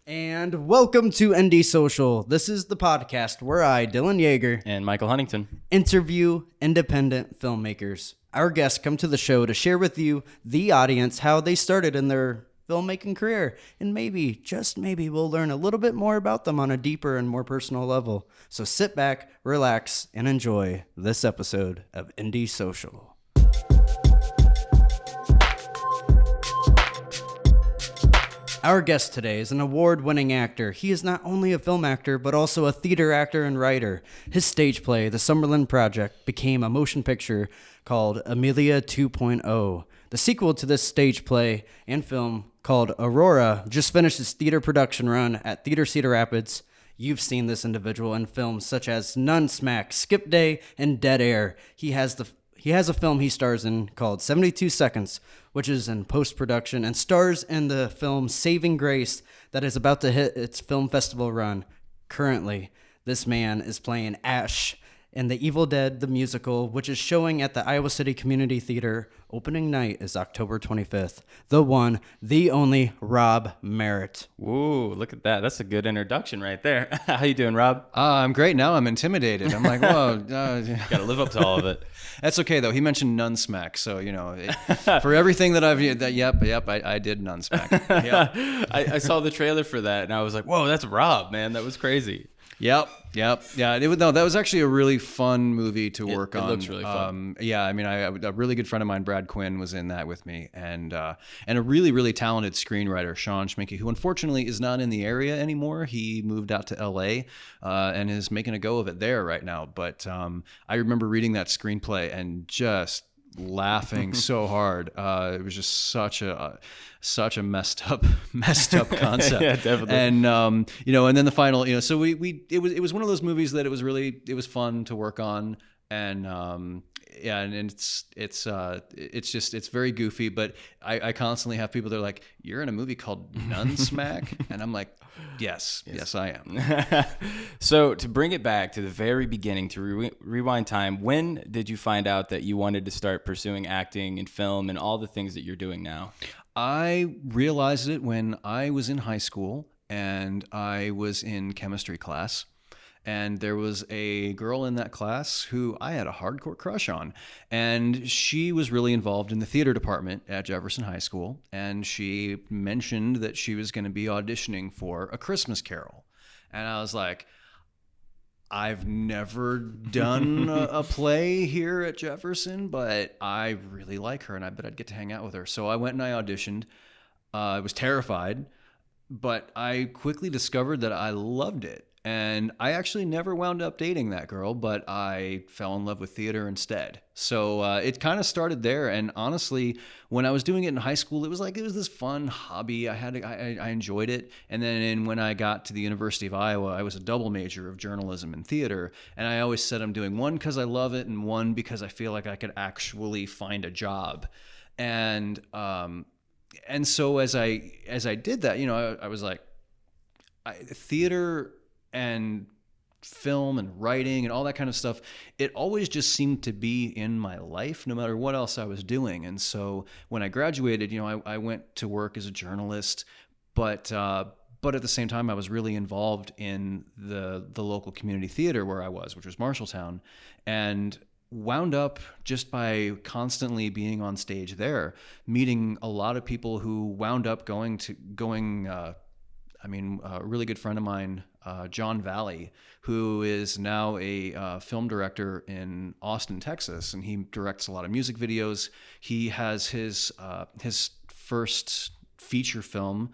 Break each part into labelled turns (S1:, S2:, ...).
S1: And welcome to ND Social. This is the podcast where I, Dylan Yeager,
S2: And Michael Huntington.
S1: interview independent filmmakers. Our guests come to the show to share with you, the audience, how they started in their filmmaking career. And maybe, just maybe, we'll learn a little bit more about them on a deeper and more personal level. So sit back, relax, and enjoy this episode of ND Social. Our guest today is an award-winning actor. He is not only a film actor, but also a theater actor and writer. His stage play, The Summerland Project, became a motion picture called Amelia 2.0. The sequel to this stage play and film, called Arura, just finished its theater production run at Theater Cedar Rapids. You've seen this individual in films such as Nunsmack, Skip Day, and Dead Air. He has a film he stars in called 72 Seconds, which is in post-production, and stars in the film Saving Grace that is about to hit its film festival run. Currently, this man is playing Ash in The Evil Dead, the musical, which is showing at the Iowa City Community Theater. Opening night is October 25th. The one, the only, Rob Merritt.
S2: Woo, look at that. That's a good introduction right there. How you doing, Rob?
S3: I'm great. Now I'm intimidated. I'm like, whoa.
S2: Got to live up to all of it.
S3: That's okay, though. He mentioned Nunsmack. So, for everything that I've... Yep, I did Nunsmack.
S2: Yeah. I saw the trailer for that, and I was like, whoa, that's Rob, man. That was crazy.
S3: Yep. Yeah. That was actually a really fun movie to work on.
S2: It looks really fun.
S3: A really good friend of mine, Brad Quinn, was in that with me, and a really, really talented screenwriter, Sean Schminke, who unfortunately is not in the area anymore. He moved out to LA and is making a go of it there right now. But I remember reading that screenplay and just laughing so hard. It was just such a messed up concept.
S2: Yeah, definitely.
S3: And and then the final, so it was one of those movies that it was fun to work on, and it's very goofy, but I constantly have people that are like, "You're in a movie called Nunsmack," and I'm like, yes, I am.
S2: So to bring it back to the very beginning, to rewind time, when did you find out that you wanted to start pursuing acting and film and all the things that you're doing now?
S3: I realized it when I was in high school and I was in chemistry class. And there was a girl in that class who I had a hardcore crush on. And she was really involved in the theater department at Jefferson High School. And she mentioned that she was going to be auditioning for A Christmas Carol. And I was like, I've never done a play here at Jefferson, but I really like her and I bet I'd get to hang out with her. So I went and I auditioned. I was terrified, but I quickly discovered that I loved it. And I actually never wound up dating that girl, but I fell in love with theater instead. So it kind of started there. And honestly, when I was doing it in high school, it was this fun hobby. I enjoyed it. And then when I got to the University of Iowa, I was a double major of journalism and theater. And I always said I'm doing one because I love it and one because I feel like I could actually find a job. And so as I did that, I was like, theater and film and writing and all that kind of stuff, it always just seemed to be in my life no matter what else I was doing. And so when I graduated, I went to work as a journalist, but at the same time I was really involved in the local community theater where I was, which was Marshalltown, and wound up just by constantly being on stage there, meeting a lot of people who wound up a really good friend of mine, John Valley, who is now a film director in Austin, Texas, and he directs a lot of music videos. He has his first feature film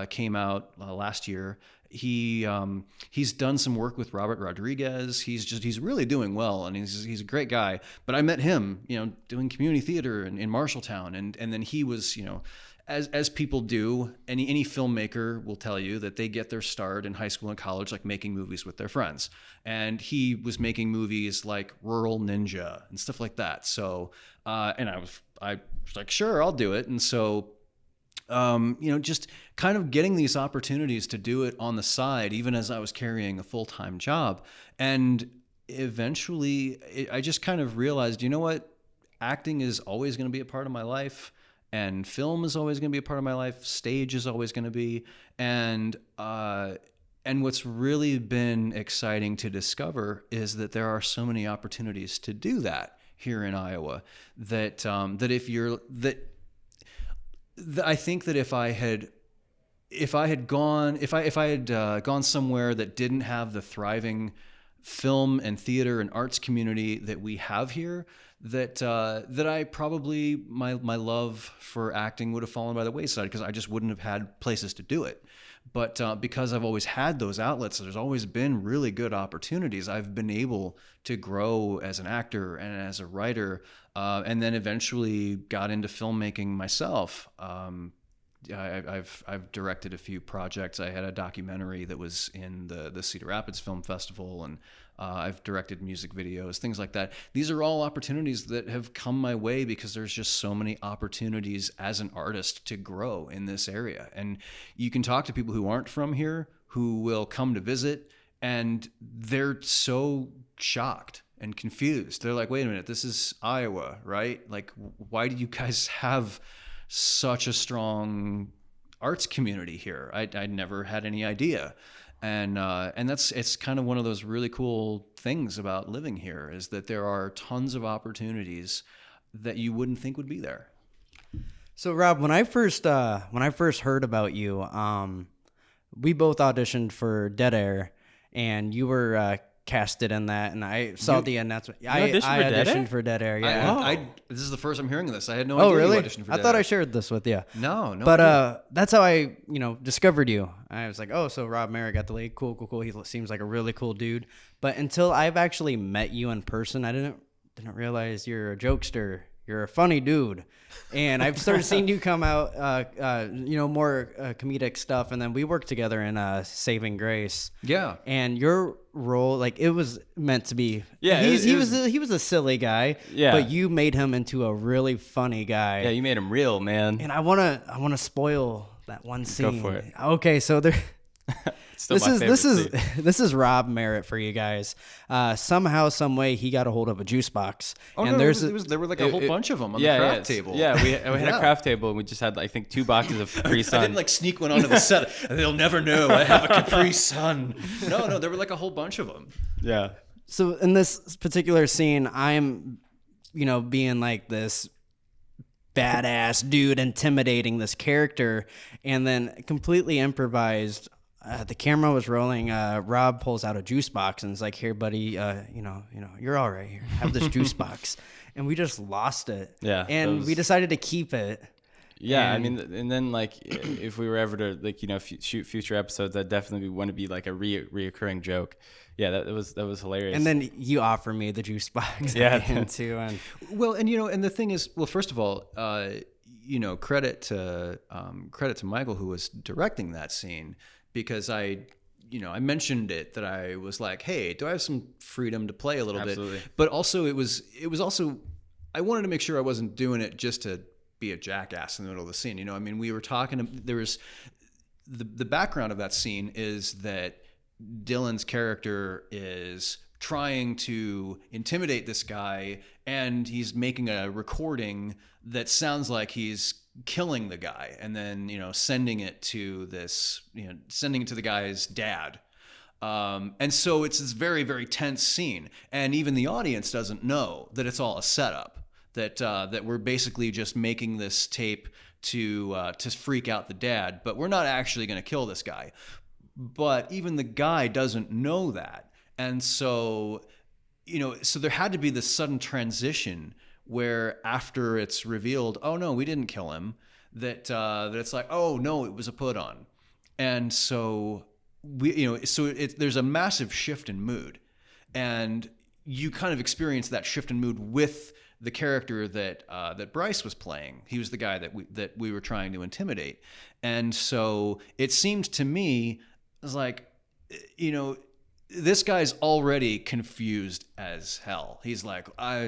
S3: came out last year. He's done some work with Robert Rodriguez. He's really doing well, and he's a great guy. But I met him, doing community theater in Marshalltown, and then he was, as people do, any filmmaker will tell you that they get their start in high school and college, like making movies with their friends. And he was making movies like Rural Ninja and stuff like that. So, and I was like, sure, I'll do it. And so, just kind of getting these opportunities to do it on the side, even as I was carrying a full-time job. And eventually I just kind of realized, acting is always going to be a part of my life. and film is always going to be a part of my life. Stage is always going to be, and what's really been exciting to discover is that there are so many opportunities to do that here in Iowa. That I think that if I had gone somewhere that didn't have the thriving film and theater and arts community that we have here, that I probably my love for acting would have fallen by the wayside, because I just wouldn't have had places to do it. But because I've always had those outlets, there's always been really good opportunities. I've been able to grow as an actor and as a writer, and then eventually got into filmmaking myself. I've directed a few projects. I had a documentary that was in the Cedar Rapids Film Festival, and I've directed music videos, things like that. These are all opportunities that have come my way because there's just so many opportunities as an artist to grow in this area. And you can talk to people who aren't from here, who will come to visit, and they're so shocked and confused. They're like, wait a minute, this is Iowa, right? Like, why do you guys have such a strong arts community here? I never had any idea. And it's kind of one of those really cool things about living here, is that there are tons of opportunities that you wouldn't think would be there.
S1: So Rob, when I first heard about you, we both auditioned for Dead Air, and you were casted in that, and I saw the announcement. I auditioned for Dead Air. Yeah.
S3: This is the first I'm hearing of this. I had no idea
S1: really?
S3: you auditioned for Dead
S1: I thought
S3: Air.
S1: I shared this with you.
S3: No.
S1: But that's how I discovered you. I was like, oh, so Rob Merritt got the lead. Cool. He seems like a really cool dude. But until I've actually met you in person, I didn't realize you're a jokester. You're a funny dude. And I've started seeing you come out, more comedic stuff. And then we worked together in Saving Grace.
S3: Yeah.
S1: And your role, like, it was meant to be.
S2: Yeah,
S1: he was a silly guy.
S2: Yeah.
S1: But you made him into a really funny guy.
S2: Yeah, you made him real, man.
S1: And I wanna spoil that one scene.
S2: Go for it.
S1: Okay, so there.
S2: Still my favorite scene.
S1: This is Rob Merritt for you guys. Somehow, some way, he got a hold of a juice box,
S3: and
S1: no,
S3: there were like a whole bunch of them on the craft table.
S2: Yeah, we had a craft table, and we just had, I think, 2 boxes of Capri Sun.
S3: I didn't like sneak one onto the set. They'll never know I have a Capri Sun. No, there were like a whole bunch of them.
S2: Yeah.
S1: So in this particular scene, I'm, being like this badass dude intimidating this character, and then completely improvised. The camera was rolling. Rob pulls out a juice box and is like, "Here, buddy, you're all right. Here, have this juice box." And we just lost it.
S2: Yeah,
S1: and we decided to keep it.
S2: Yeah, I mean, and then like, if we were ever to shoot future episodes, that definitely want to be like a reoccurring joke. Yeah, that was hilarious.
S1: And then you offer me the juice box.
S2: Yeah,
S1: too. And
S3: well, and the thing is, well, first of all, credit to Michael, who was directing that scene. Because I mentioned it, that I was like, hey, do I have some freedom to play a little
S2: Absolutely.
S3: bit? But also it was also, I wanted to make sure I wasn't doing it just to be a jackass in the middle of the scene. We were talking, there was, the background of that scene is that Dylan's character is trying to intimidate this guy, and he's making a recording that sounds like he's killing the guy, and then sending it to the guy's dad, and so it's this very, very tense scene, and even the audience doesn't know that it's all a setup, that we're basically just making this tape to freak out the dad, but we're not actually going to kill this guy. But even the guy doesn't know that, and so so there had to be this sudden transition where, after it's revealed, oh no, we didn't kill him, that it's like, oh no, it was a put on. And so there's a massive shift in mood, and you kind of experience that shift in mood with the character that Bryce was playing. He was the guy that we were trying to intimidate. And so it seemed to me, it was like, this guy's already confused as hell. He's like, I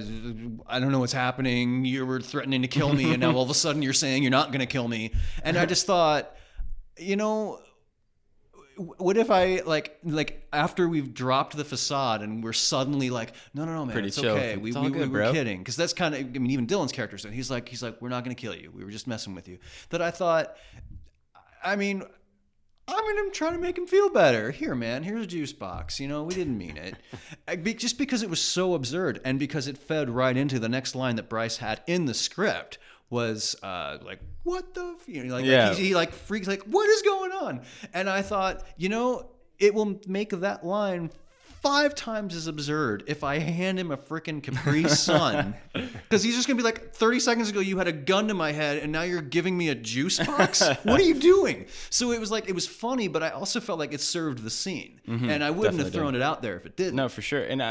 S3: don't know what's happening. You were threatening to kill me, and now all of a sudden you're saying you're not going to kill me. And I just thought, what if I like after we've dropped the facade and we're suddenly like, no, man,
S2: Pretty
S3: it's
S2: chill.
S3: okay.
S2: It's
S3: We
S2: all good,
S3: were
S2: bro.
S3: kidding. Because that's kind of, I mean, even Dylan's character said, he's like, we're not going to kill you. We were just messing with you. That I thought, I'm trying to make him feel better. Here, man, here's a juice box. We didn't mean it. Just because it was so absurd and because it fed right into the next line that Bryce had in the script was like, what the, he like freaks, like, what is going on? And I thought, it will make that line 5 times as absurd if I hand him a freaking Capri Sun, because he's just gonna be like, 30 seconds ago you had a gun to my head and now you're giving me a juice box. What are you doing? So it was like, it was funny, but I also felt like it served the scene, and I wouldn't have thrown it out there if it didn't.
S2: No, for sure. And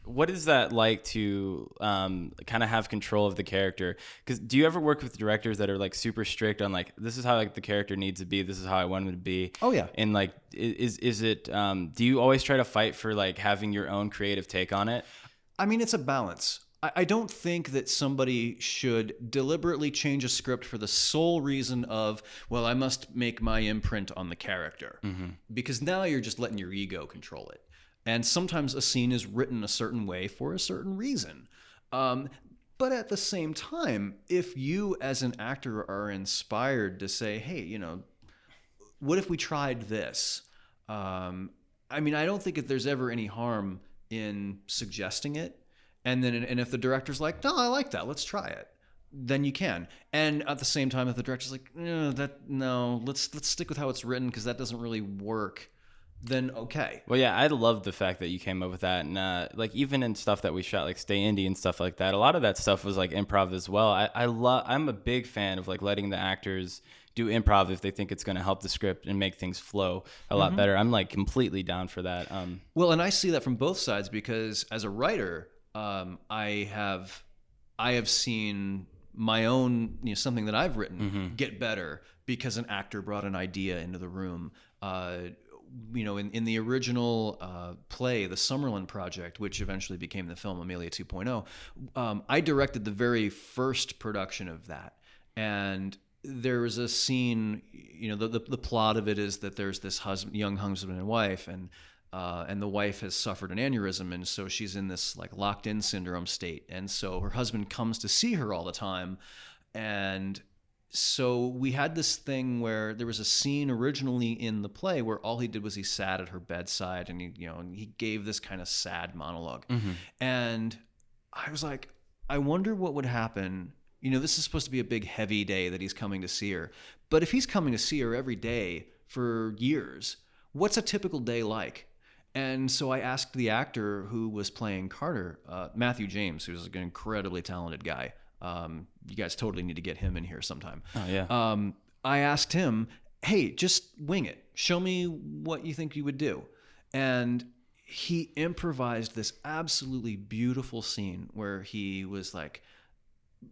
S2: what is that like to kind of have control of the character? Because do you ever work with directors that are like super strict on like, this is how like the character needs to be, this is how I want him to be?
S3: Oh yeah.
S2: And like, is it? Do you always try to fight for like having your own creative take on it?
S3: I mean, it's a balance. I don't think that somebody should deliberately change a script for the sole reason of, well, I must make my imprint on the character, because now you're just letting your ego control it. And sometimes a scene is written a certain way for a certain reason. But at the same time, if you as an actor are inspired to say, hey, what if we tried this? I don't think that there's ever any harm in suggesting it. And if the director's like, no, I like that, let's try it, then you can. And at the same time, if the director's like, let's stick with how it's written because that doesn't really work, then okay.
S2: Well, yeah, I love the fact that you came up with that. And like even in stuff that we shot, like Stay Indie and stuff like that, a lot of that stuff was like improv as well. I'm a big fan of like letting the actors do improv if they think it's going to help the script and make things flow a lot better. I'm like completely down for that.
S3: Well, and I see that from both sides because as a writer, I have seen my own, something that I've written get better because an actor brought an idea into the room. In the original play, the Summerland project, which eventually became the film Amelia 2.0, I directed the very first production of that. And there was a scene, the plot of it is that there's this young husband and wife, and the wife has suffered an aneurysm, and so she's in this like locked-in syndrome state. And so her husband comes to see her all the time, and so we had this thing where there was a scene originally in the play where all he did was he sat at her bedside and he gave this kind of sad monologue. And I was like, I wonder what would happen. This is supposed to be a big heavy day that he's coming to see her. But if he's coming to see her every day for years, what's a typical day like? And so I asked the actor who was playing Carter, Matthew James, who's an incredibly talented guy. You guys totally need to get him in here sometime.
S2: Oh yeah.
S3: I asked him, hey, just wing it. Show me what you think you would do. And he improvised this absolutely beautiful scene where he was like,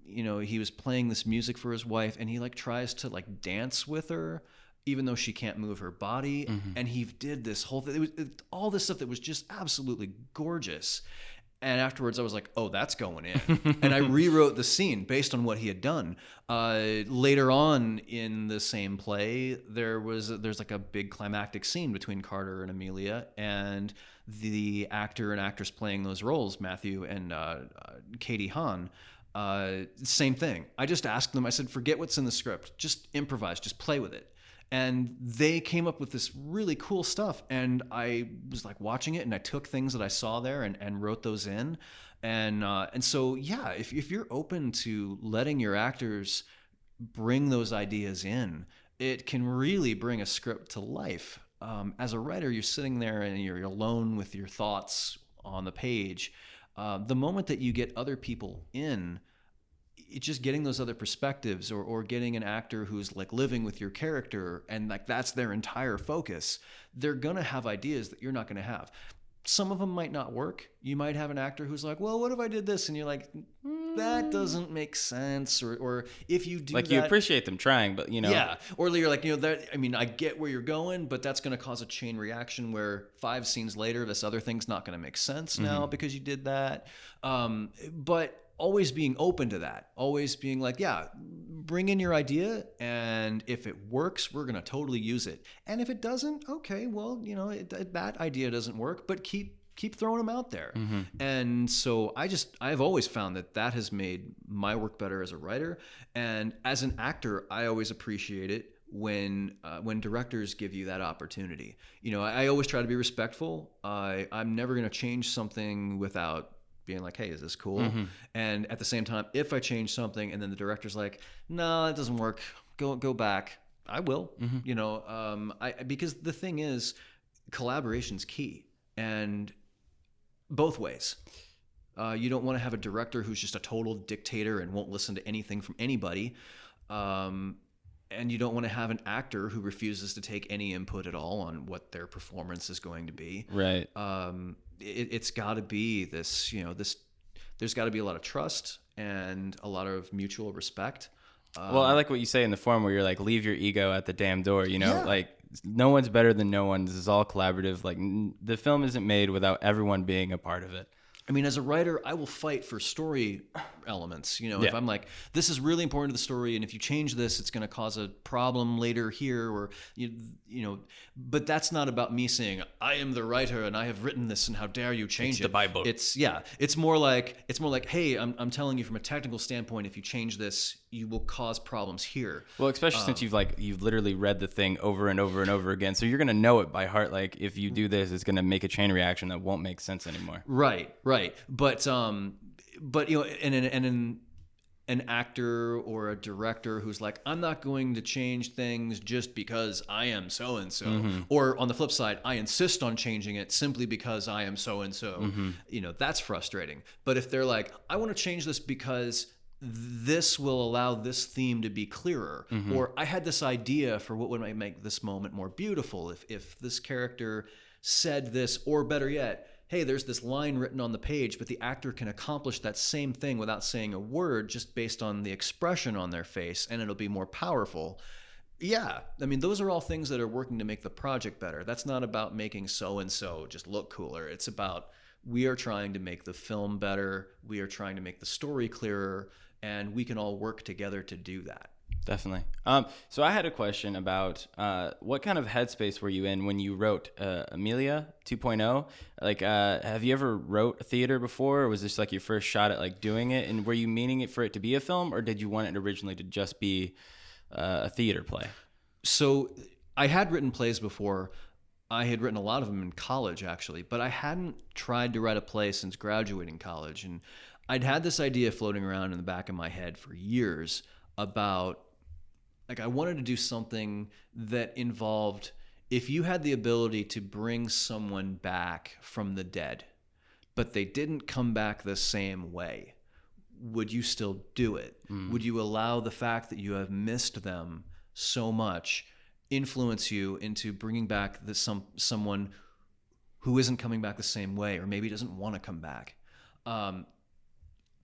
S3: he was playing this music for his wife and he like tries to like dance with her even though she can't move her body. And he did this whole thing. It was all this stuff that was just absolutely gorgeous. And afterwards I was like, oh, that's going in. And I rewrote the scene based on what he had done. Later on in the same play, there's like a big climactic scene between Carter and Amelia, and the actor and actress playing those roles, Matthew and Katie Hahn, same thing. I just asked them, I said, forget what's in the script. Just improvise, just play with it. And they came up with this really cool stuff. And I was like watching it and I took things that I saw there and wrote those in. And so, yeah, if you're open to letting your actors bring those ideas in, it can really bring a script to life. As a writer, you're sitting there and you're alone with your thoughts on the page. The moment that you get other people in, it's just getting those other perspectives or getting an actor who's like living with your character and like that's their entire focus. They're going to have ideas that you're not going to have. Some of them might not work. You might have an actor who's like, well, what if I did this? And you're like, that doesn't make sense. Or if you do
S2: like that, you appreciate them trying, but
S3: Yeah. Or you're like, I get where you're going, but that's going to cause a chain reaction where 5 scenes later, this other thing's not going to make sense now because you did that. But always being open to that, always being like, yeah, bring in your idea, and if it works, we're going to totally use it. And if it doesn't, okay, well, that idea doesn't work, but keep throwing them out there. And so I've always found that has made my work better as a writer. And as an actor, I always appreciate it when directors give you that opportunity. I always try to be respectful. I'm never going to change something without being like, hey, is this cool? And at the same time, if I change something and then the director's like, no, it doesn't work, go back, I will. Because the thing is, collaboration's key, and both ways. You don't want to have a director who's just a total dictator and won't listen to anything from anybody. And you don't want to have an actor who refuses to take any input at all on what their performance is going to be.
S2: Right.
S3: It's got to be this, there's got to be a lot of trust and a lot of mutual respect.
S2: Well, I like what you say in the forum where you're like, leave your ego at the damn door, like no one's better than no one. This is all collaborative. Like the film isn't made without everyone being a part of it.
S3: I mean, as a writer, I will fight for story elements. If I'm like, this is really important to the story, and if you change this, it's going to cause a problem later here, or but that's not about me saying I am the writer and I have written this, and how dare you change it?
S2: The Bible.
S3: It's more like, hey, I'm telling you from a technical standpoint, if you change this, you will cause problems here.
S2: Well, especially since you've literally read the thing over and over and over again, so you're going to know it by heart. Like if you do this, it's going to make a chain reaction that won't make sense anymore.
S3: Right. But an actor or a director who's like, I'm not going to change things just because I am so and so, or on the flip side, I insist on changing it simply because I am so and so. That's frustrating. But if they're like, I want to change this because this will allow this theme to be clearer, or I had this idea for what would make this moment more beautiful if this character said this, or better yet, hey, there's this line written on the page, but the actor can accomplish that same thing without saying a word, just based on the expression on their face, and it'll be more powerful. Yeah, I mean, those are all things that are working to make the project better. That's not about making so-and-so just look cooler. It's about, we are trying to make the film better, we are trying to make the story clearer, and we can all work together to do that.
S2: Definitely. So I had a question about what kind of headspace were you in when you wrote Amelia 2.0? Like, have you ever wrote a theater before, or was this like your first shot at like doing it? And were you meaning it for it to be a film, or did you want it originally to just be a theater play?
S3: So I had written plays before. I had written a lot of them in college, actually, but I hadn't tried to write a play since graduating college. And I'd had this idea floating around in the back of my head for years about, like, I wanted to do something that involved, if you had the ability to bring someone back from the dead, but they didn't come back the same way, would you still do it? Would you allow the fact that you have missed them so much influence you into bringing back someone who isn't coming back the same way, or maybe doesn't want to come back?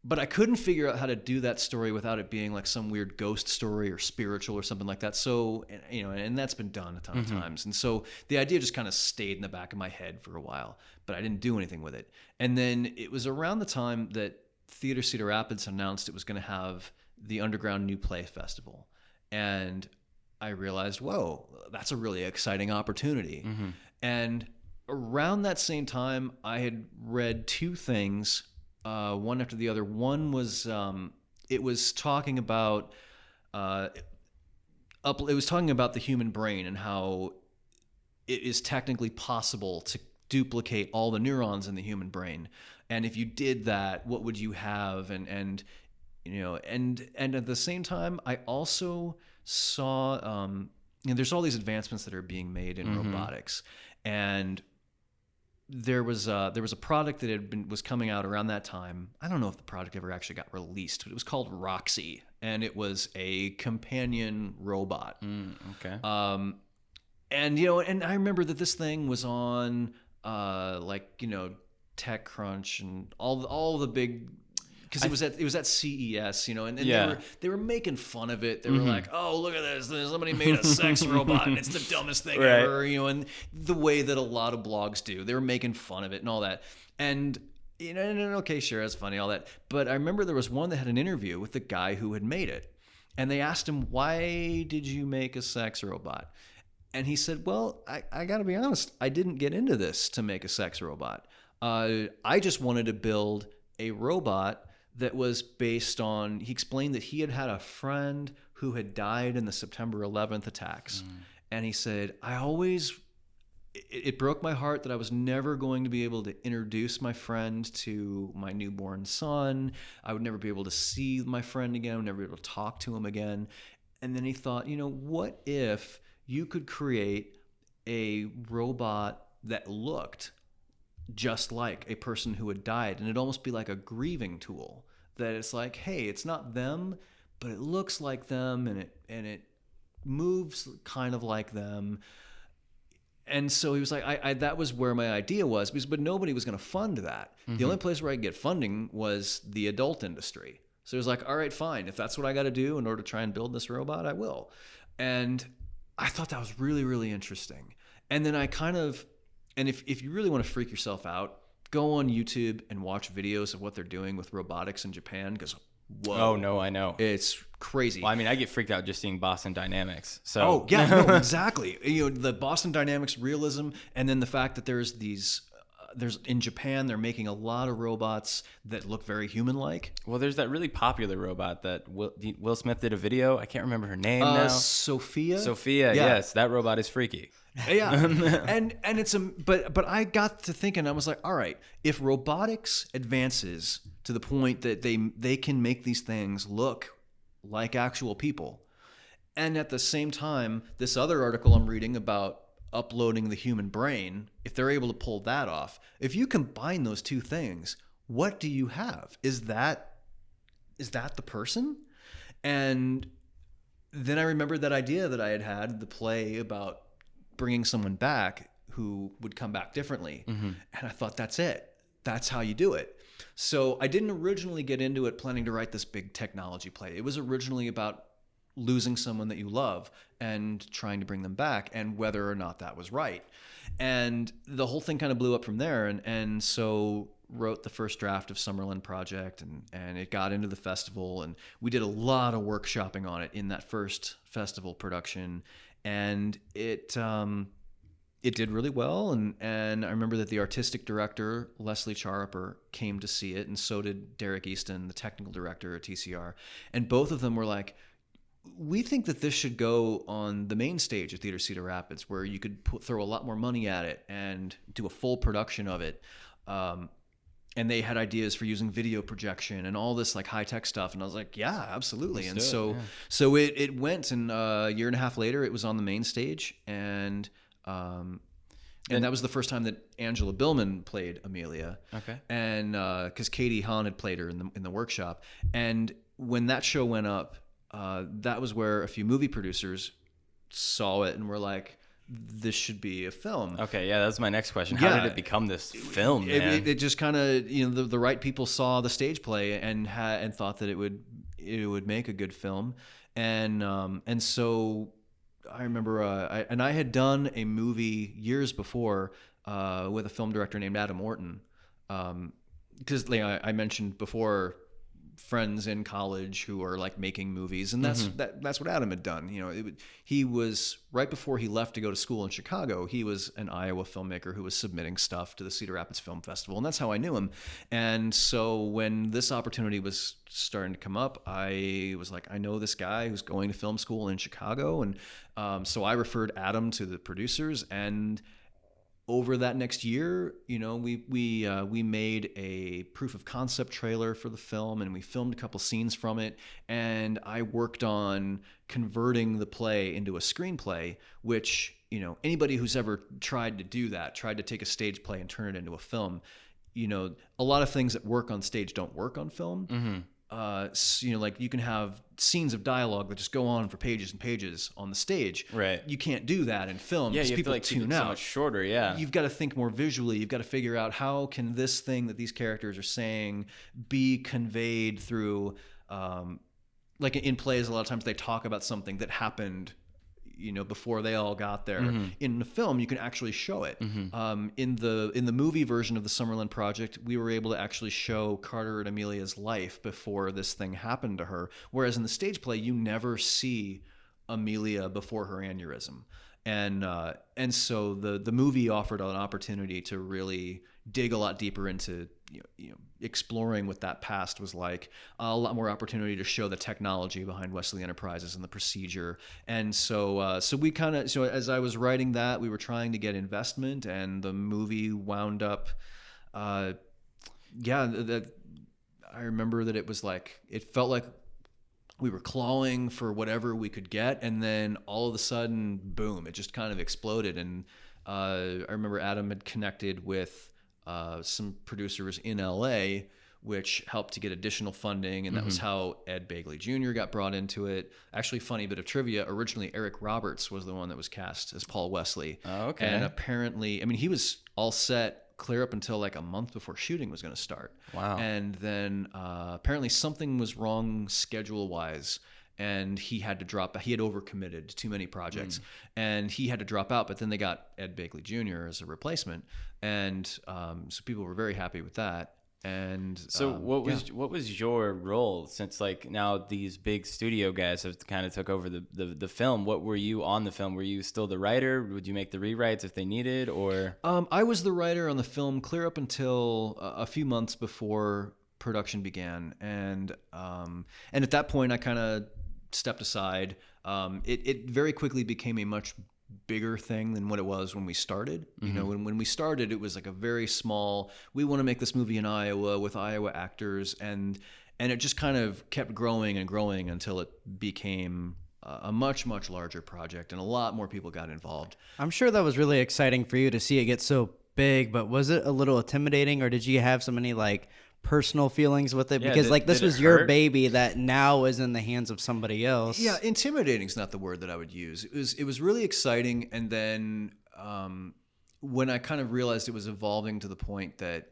S3: But I couldn't figure out how to do that story without it being like some weird ghost story or spiritual or something like that. So, and that's been done a ton of times. And so the idea just kind of stayed in the back of my head for a while, but I didn't do anything with it. And then it was around the time that Theater Cedar Rapids announced it was going to have the Underground New Play Festival. And I realized, whoa, that's a really exciting opportunity. And around that same time, I had read two things, one after the other. One was, it was talking about the human brain and how it is technically possible to duplicate all the neurons in the human brain. And if you did that, what would you have? And at the same time, I also saw, there's all these advancements that are being made in robotics, and there was a product that was coming out around that time. I don't know if the product ever actually got released, but it was called Roxy, and it was a companion robot.
S2: Okay.
S3: And I remember that this thing was on TechCrunch and all the big, because it was at CES, and they were making fun of it. They were like, "Oh, look at this! Somebody made a sex robot, and it's the dumbest thing ever." And the way that a lot of blogs do, they were making fun of it and all that. And Okay, sure, that's funny, all that. But I remember there was one that had an interview with the guy who had made it. And they asked him, why did you make a sex robot? And he said, well, I got to be honest, I didn't get into this to make a sex robot. I just wanted to build a robot that was based on, he explained that he had a friend who had died in the September 11th attacks. And he said, it broke my heart that I was never going to be able to introduce my friend to my newborn son. I would never be able to see my friend again. I would never be able to talk to him again. And then he thought, what if you could create a robot that looked just like a person who had died, and it'd almost be like a grieving tool, that it's like, hey, it's not them, but it looks like them, and it moves kind of like them. And so he was like, I that was where my idea was, but nobody was going to fund that. The only place where I could get funding was the adult industry. So it was like, all right, fine. If that's what I got to do in order to try and build this robot, I will. And I thought that was really, really interesting. And then and if you really want to freak yourself out, go on YouTube and watch videos of what they're doing with robotics in Japan, because whoa.
S2: Oh, no, I know.
S3: It's crazy.
S2: Well, I mean, I get freaked out just seeing Boston Dynamics. So.
S3: Oh, yeah, no, exactly. The Boston Dynamics realism, and then the fact that there's in Japan, they're making a lot of robots that look very human-like.
S2: Well, there's that really popular robot that Will Smith did a video. I can't remember her name now.
S3: Sophia,
S2: yes. That robot is freaky.
S3: Yeah. and it's but I got to thinking, I was like, all right, if robotics advances to the point that they can make these things look like actual people, and at the same time, this other article I'm reading about uploading the human brain, if they're able to pull that off, if you combine those two things, what do you have? Is that the person? And then I remembered that idea that I had the play about bringing someone back who would come back differently. And I thought, that's it. That's how you do it. So I didn't originally get into it planning to write this big technology play. It was originally about losing someone that you love and trying to bring them back, and whether or not that was right. And the whole thing kind of blew up from there. And so wrote the first draft of Summerland project, and it got into the festival, and we did a lot of workshopping on it in that first festival production. And it did really well, and I remember that the artistic director, Leslie Charper, came to see it, and so did Derek Easton, the technical director at TCR. And both of them were like, we think that this should go on the main stage at Theater Cedar Rapids, where you could throw a lot more money at it and do a full production of it. And they had ideas for using video projection and all this like high tech stuff. And I was like, yeah, absolutely. So it went, and a year and a half later, it was on the main stage. And that was the first time that Angela Billman played Amelia.
S2: Okay.
S3: And because Katie Hahn had played her in the workshop. And when that show went up, that was where a few movie producers saw it and were like, this should be a film.
S2: Okay, yeah, that's my next question. How did it become this film, man?
S3: It just kind of, the right people saw the stage play and thought that it would make a good film. And so I remember, I had done a movie years before with a film director named Adam Orton, because I mentioned before, friends in college who are like making movies, and that's what Adam had done. He was, right before he left to go to school in Chicago, he was an Iowa filmmaker who was submitting stuff to the Cedar Rapids Film Festival, and that's how I knew him. And so when this opportunity was starting to come up, I was like, I know this guy who's going to film school in Chicago, and so I referred Adam to the producers. And over that next year, we made a proof of concept trailer for the film, and we filmed a couple scenes from it. And I worked on converting the play into a screenplay, which, anybody who's ever tried to do that, tried to take a stage play and turn it into a film, a lot of things that work on stage don't work on film. Like you can have scenes of dialogue that just go on for pages and pages on the stage.
S2: Right.
S3: You can't do that in film.
S2: Yeah, you have
S3: people
S2: to
S3: tune
S2: keep it
S3: out.
S2: so much shorter. Yeah.
S3: You've got to think more visually. You've got to figure out how can this thing that these characters are saying be conveyed through. Like in plays, a lot of times they talk about something that happened before they all got there. In the film, you can actually show it. In the movie version of the Summerland Project, we were able to actually show Carter and Amelia's life before this thing happened to her. Whereas in the stage play, you never see Amelia before her aneurysm. And so the movie offered an opportunity to really dig a lot deeper into exploring what that past was like, a lot more opportunity to show the technology behind Wesley Enterprises and the procedure. And so as I was writing that, we were trying to get investment, and the movie wound up I remember that it felt like we were clawing for whatever we could get, and then all of a sudden, boom, it just kind of exploded. And I remember Adam had connected with some producers in LA, which helped to get additional funding, and that was how Ed Begley Jr. got brought into it. Actually, funny bit of trivia, originally Eric Roberts was the one that was cast as Paul Wesley. Oh, okay. And apparently, he was all set clear up until like a month before shooting was going to start. Wow. And then apparently something was wrong schedule-wise, and he had to drop. He had overcommitted to too many projects, and he had to drop out. But then they got Ed Begley Jr. as a replacement, and so people were very happy with that. And
S2: so what was your role, since like now these big studio guys have kind of took over the film? What were you on the film? Were you still the writer? Would you make the rewrites if they needed, or?
S3: I was the writer on the film clear up until a few months before production began, and at that point I kind of stepped aside. It very quickly became a much bigger thing than what it was when we started. When we started, it was like a very small, we want to make this movie in Iowa with Iowa actors, and it just kind of kept growing and growing until it became a much, much larger project, and a lot more people got involved.
S1: I'm sure that was really exciting for you to see it get so big, but was it a little intimidating, or did you have so many like personal feelings with it? Because this was your baby that now is in the hands of somebody else.
S3: Yeah, intimidating is not the word that I would use. It was really exciting, and then when I kind of realized it was evolving to the point that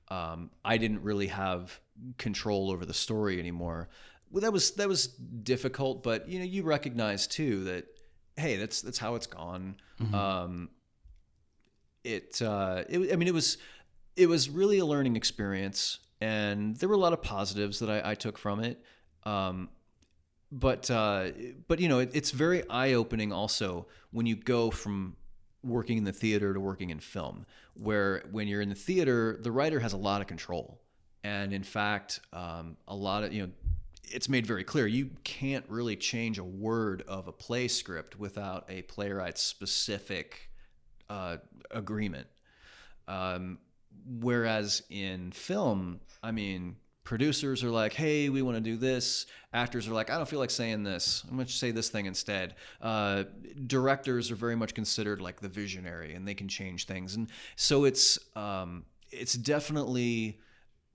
S3: I didn't really have control over the story anymore, well, that was difficult. But you recognize too that, hey, that's how it's gone. It was really a learning experience. And there were a lot of positives that I took from it, but it's very eye-opening also when you go from working in the theater to working in film, where when you're in the theater, the writer has a lot of control, and in fact, a lot of it's made very clear you can't really change a word of a play script without a playwright's specific agreement. Whereas in film, producers are like, hey, we want to do this. Actors are like, I don't feel like saying this. I'm going to say this thing instead. Directors are very much considered like the visionary, and they can change things. And so it's definitely,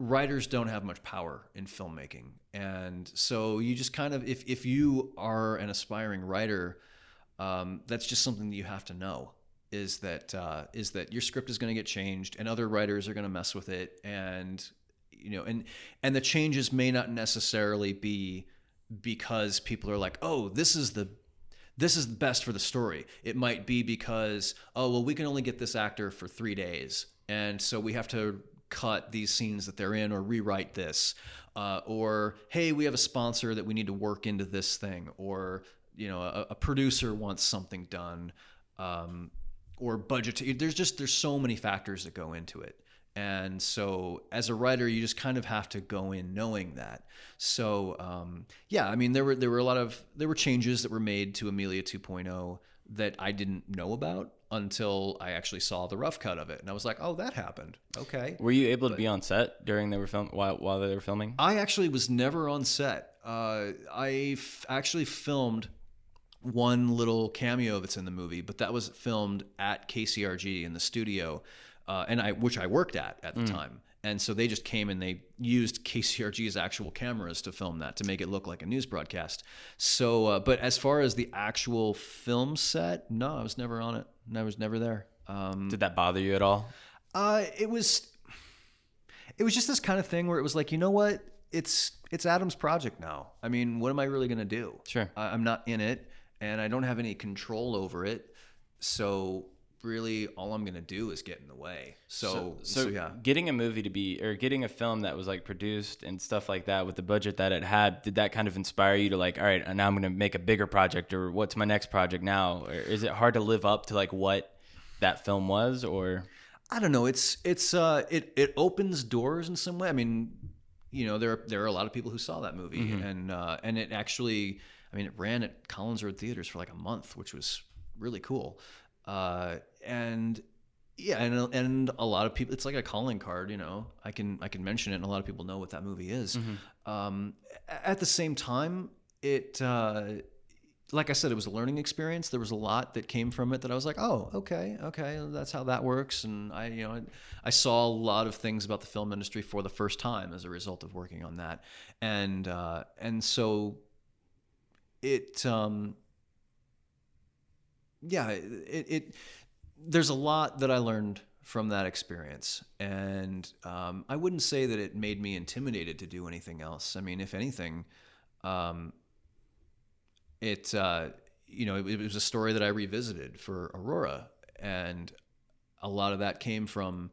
S3: writers don't have much power in filmmaking. And so you just kind of, if you are an aspiring writer, that's just something that you have to know. Is that your script is going to get changed, and other writers are going to mess with it, and the changes may not necessarily be because people are like, oh, this is the best for the story. It might be because, oh, well, we can only get this actor for 3 days, and so we have to cut these scenes that they're in, or rewrite this, or hey, we have a sponsor that we need to work into this thing, or a producer wants something done. Or budget. There's so many factors that go into it. And so as a writer, you just kind of have to go in knowing that. So, there were changes that were made to Amelia 2.0 that I didn't know about until I actually saw the rough cut of it. And I was like, oh, that happened. Okay.
S2: Were you able to be on set during while they were filming?
S3: I actually was never on set. I actually filmed one little cameo that's in the movie, but that was filmed at KCRG in the studio, which I worked at the time. And so they just came and they used KCRG's actual cameras to film that, to make it look like a news broadcast. So, but as far as the actual film set, no, I was never on it. I was never there.
S2: Did that bother you at all?
S3: It was just this kind of thing where it was like, you know what? It's Adam's project now. What am I really going to do?
S2: Sure.
S3: I'm not in it. and I don't have any control over it. So really all I'm going to do is get in the way. So yeah.
S2: Getting a movie to be, or getting a film that was like produced and stuff like that with the budget that it had, did that kind of inspire you to like, all right, now I'm going to make a bigger project, or what's my next project now? Or is it hard to live up to like what that film was, or?
S3: I don't know. It opens doors in some way. I mean, there are a lot of people who saw that movie, and it actually, I mean, it ran at Collins Road Theaters for like a month, which was really cool. And yeah, and a lot of people, it's like a calling card, I can mention it and a lot of people know what that movie is. At the same time, like I said, it was a learning experience. There was a lot that came from it that I was like, oh, okay, that's how that works. And I saw a lot of things about the film industry for the first time as a result of working on that. And so there's a lot that I learned from that experience. And I wouldn't say that it made me intimidated to do anything else. I mean, if anything, it was a story that I revisited for Arura, and a lot of that came from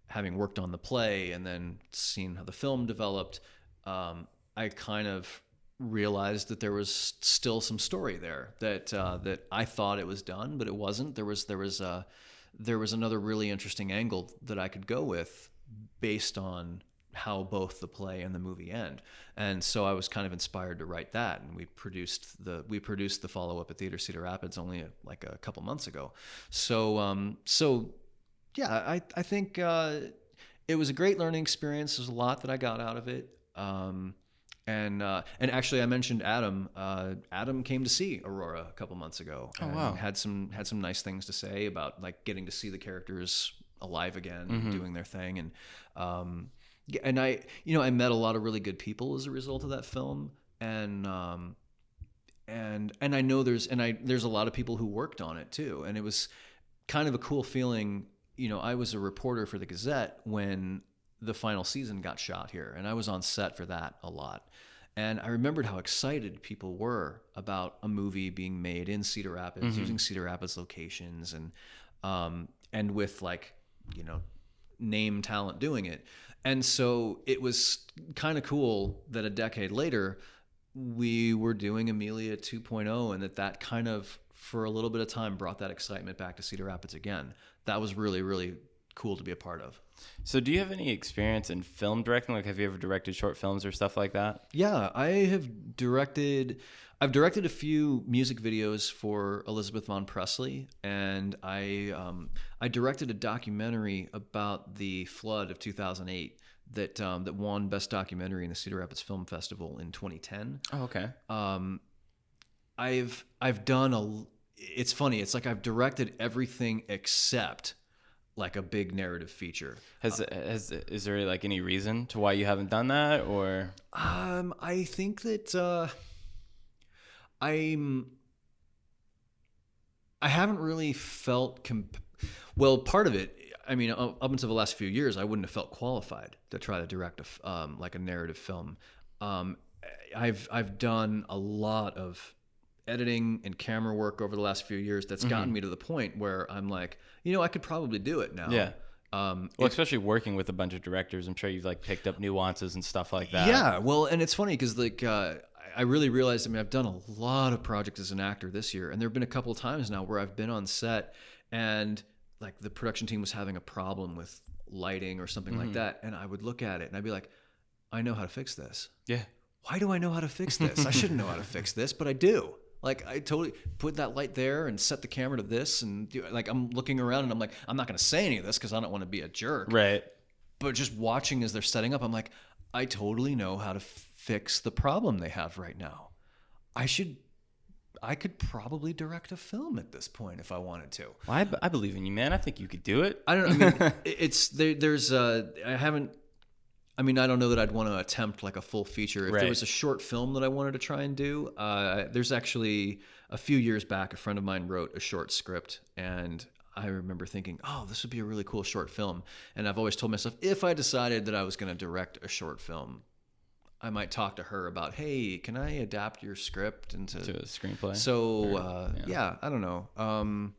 S3: having worked on the play and then seeing how the film developed. I kind of realized that there was still some story there that I thought it was done, but it wasn't. There was another really interesting angle that I could go with based on how both the play and the movie end. And so I was kind of inspired to write that, and we produced the follow-up at Theater Cedar Rapids only like a couple months ago. So yeah, I think it was a great learning experience. There's a lot that I got out of it. And actually I mentioned Adam. Adam came to see Arura a couple months ago.
S2: Oh, wow.
S3: Had some nice things to say about like getting to see the characters alive again, and doing their thing. And and I met a lot of really good people as a result of that film. And I know there's a lot of people who worked on it too. And it was kind of a cool feeling. I was a reporter for the Gazette when the final season got shot here, and I was on set for that a lot. And I remembered how excited people were about a movie being made in Cedar Rapids, using Cedar Rapids locations, and with like, name talent doing it. And so it was kind of cool that a decade later we were doing Amelia 2.0, and that kind of, for a little bit of time, brought that excitement back to Cedar Rapids again. That was really, really cool to be a part of.
S2: So do you have any experience in film directing? Like, have you ever directed short films or stuff like that?
S3: Yeah, I've directed a few music videos for Elizabeth Von Presley, and I directed a documentary about the flood of 2008 that won Best Documentary in the Cedar Rapids Film Festival in 2010.
S2: Oh, okay.
S3: I've done it's funny, it's like I've directed everything except like a big narrative feature.
S2: Is there like any reason to why you haven't done that, or?
S3: I think that I haven't really felt well, part of it, I mean, up until the last few years, I wouldn't have felt qualified to try to direct like a narrative film. I've done a lot of editing and camera work over the last few years that's gotten me to the point where I'm like, I could probably do it now.
S2: Yeah. Well, especially working with a bunch of directors, I'm sure you've like picked up nuances and stuff like that.
S3: Yeah. Well, and it's funny because like I really realized, I've done a lot of projects as an actor this year, and there have been a couple of times now where I've been on set and like the production team was having a problem with lighting or something like that, and I would look at it and I'd be like, I know how to fix this.
S2: Yeah.
S3: Why do I know how to fix this? I shouldn't know how to fix this, but I do. Like, I totally put that light there and set the camera to this, and like I'm looking around and I'm like, I'm not going to say any of this because I don't want to be a jerk.
S2: Right.
S3: But just watching as they're setting up, I'm like, I totally know how to fix the problem they have right now. I could probably direct a film at this point if I wanted to.
S2: Well, I believe in you, man. I think you could do it.
S3: I don't know. I mean, I don't know that I'd want to attempt like a full feature. If there was a short film that I wanted to try and do, there's actually a few years back, a friend of mine wrote a short script, and I remember thinking, oh, this would be a really cool short film. And I've always told myself, if I decided that I was going to direct a short film, I might talk to her about, hey, can I adapt your script into
S2: To a screenplay.
S3: So yeah, I don't know.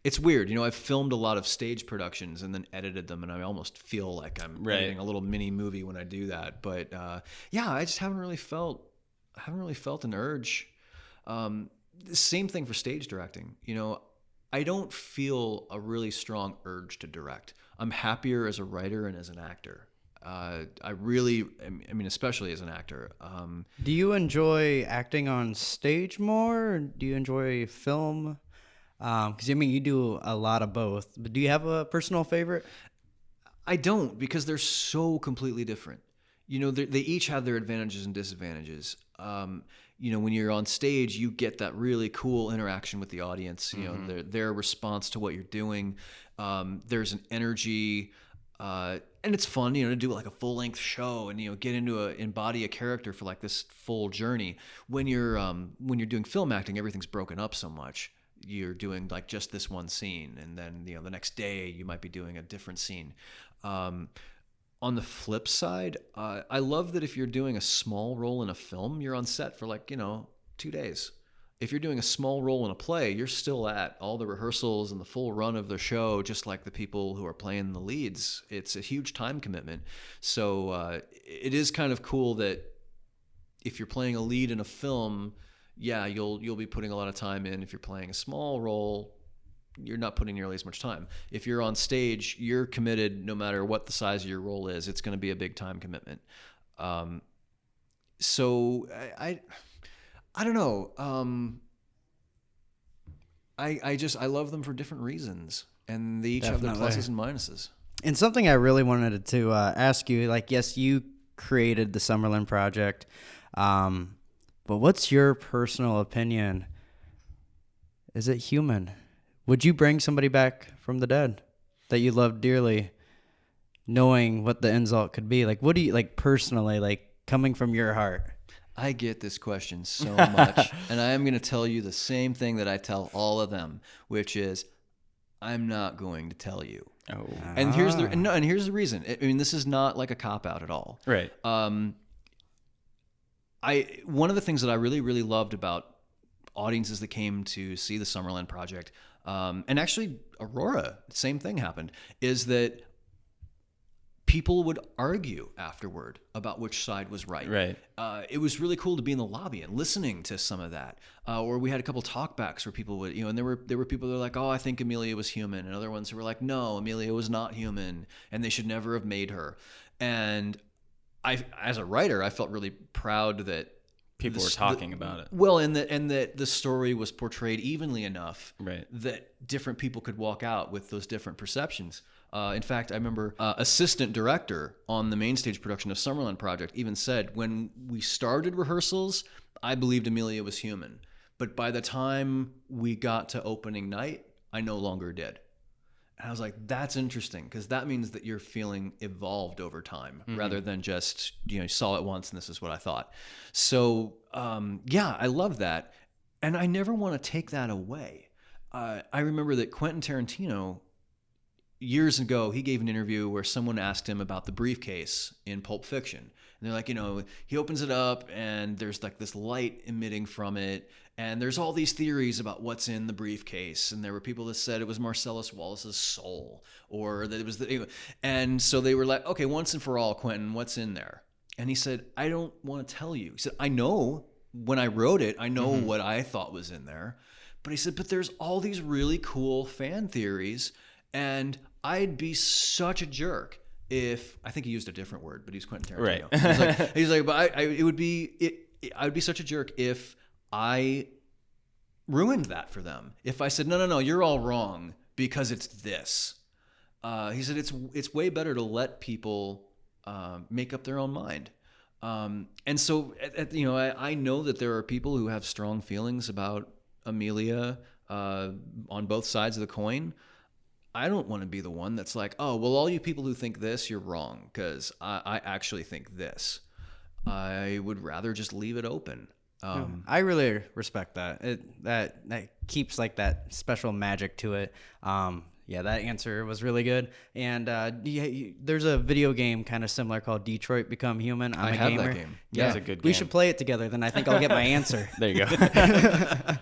S3: It's weird, I've filmed a lot of stage productions and then edited them, and I almost feel like I'm editing a little mini movie when I do that. But yeah, I just haven't really felt an urge. Same thing for stage directing. I don't feel a really strong urge to direct. I'm happier as a writer and as an actor. I mean, especially as an actor.
S1: Do you enjoy acting on stage more, or do you enjoy film? Because I mean, you do a lot of both. But do you have a personal favorite?
S3: I don't, because they're so completely different. They each have their advantages and disadvantages. When you're on stage, you get that really cool interaction with the audience. Their response to what you're doing. There's an energy. And it's fun, to do like a full length show and get into embody a character for like this full journey. When you're doing film acting, everything's broken up so much. You're doing like just this one scene, and then the next day you might be doing a different scene. On the flip side, I love that if you're doing a small role in a film, you're on set for like 2 days. If you're doing a small role in a play, you're still at all the rehearsals and the full run of the show, just like the people who are playing the leads. It's a huge time commitment. So it is kind of cool that if you're playing a lead in a film, yeah, you'll be putting a lot of time in. If you're playing a small role, you're not putting nearly as much time. If you're on stage, you're committed no matter what the size of your role is. It's going to be a big time commitment. So I don't know. I love them for different reasons, and they each have their pluses and minuses.
S1: And something I really wanted to ask you, like, yes, you created the Summerland project, but what's your personal opinion? Is it human? Would you bring somebody back from the dead that you love dearly, knowing what the end result could be? Like, what do you, like, personally, like, coming from your heart?
S3: I get this question so much, and I am going to tell you the same thing that I tell all of them, which is, I'm not going to tell you.
S2: Oh.
S3: And here's the reason. I mean, this is not like a cop-out at all.
S2: Right.
S3: One of the things that I really, really loved about audiences that came to see the Summerland project, and actually Arura, same thing happened, is that people would argue afterward about which side was right.
S2: Right.
S3: It was really cool to be in the lobby and listening to some of that. Or we had a couple talkbacks where people would, and there were people that were like, oh, I think Amelia was human, and other ones who were like, no, Amelia was not human, and they should never have made her. And as a writer, I felt really proud that
S2: people were talking about it.
S3: Well, and that the story was portrayed evenly enough,
S2: right,
S3: that different people could walk out with those different perceptions. In fact, I remember assistant director on the main stage production of Summerland Project even said, when we started rehearsals, I believed Amelia was human. But by the time we got to opening night, I no longer did. And I was like, that's interesting, because that means that your feeling evolved over time, rather than just, you saw it once and this is what I thought. So, yeah, I love that. And I never want to take that away. I remember that Quentin Tarantino, years ago, he gave an interview where someone asked him about the briefcase in Pulp Fiction. And they're like, he opens it up and there's like this light emitting from it. And there's all these theories about what's in the briefcase. And there were people that said it was Marcellus Wallace's soul, or that it was and so they were like, okay, once and for all, Quentin, what's in there? And he said, I don't want to tell you. He said, I know when I wrote it, I know what I thought was in there. But he said, but there's all these really cool fan theories, and I'd be such a jerk if, I think he used a different word, but he's Quentin Tarantino.
S2: Right.
S3: He's like, but I would be such a jerk if I ruined that for them. If I said, no, you're all wrong because it's this. He said, it's way better to let people make up their own mind. And so, I know that there are people who have strong feelings about Amelia on both sides of the coin. I don't want to be the one that's like, oh, well, all you people who think this, you're wrong, because I actually think this. I would rather just leave it open.
S1: I really respect that. That keeps like that special magic to it. Yeah, that answer was really good. And there's a video game kind of similar called Detroit Become Human. I'm
S3: I
S1: a
S3: have
S1: gamer.
S3: that game.
S1: Yeah,
S2: That's a good
S1: we
S2: game.
S1: should play it together. Then I think I'll get my answer.
S2: There you go.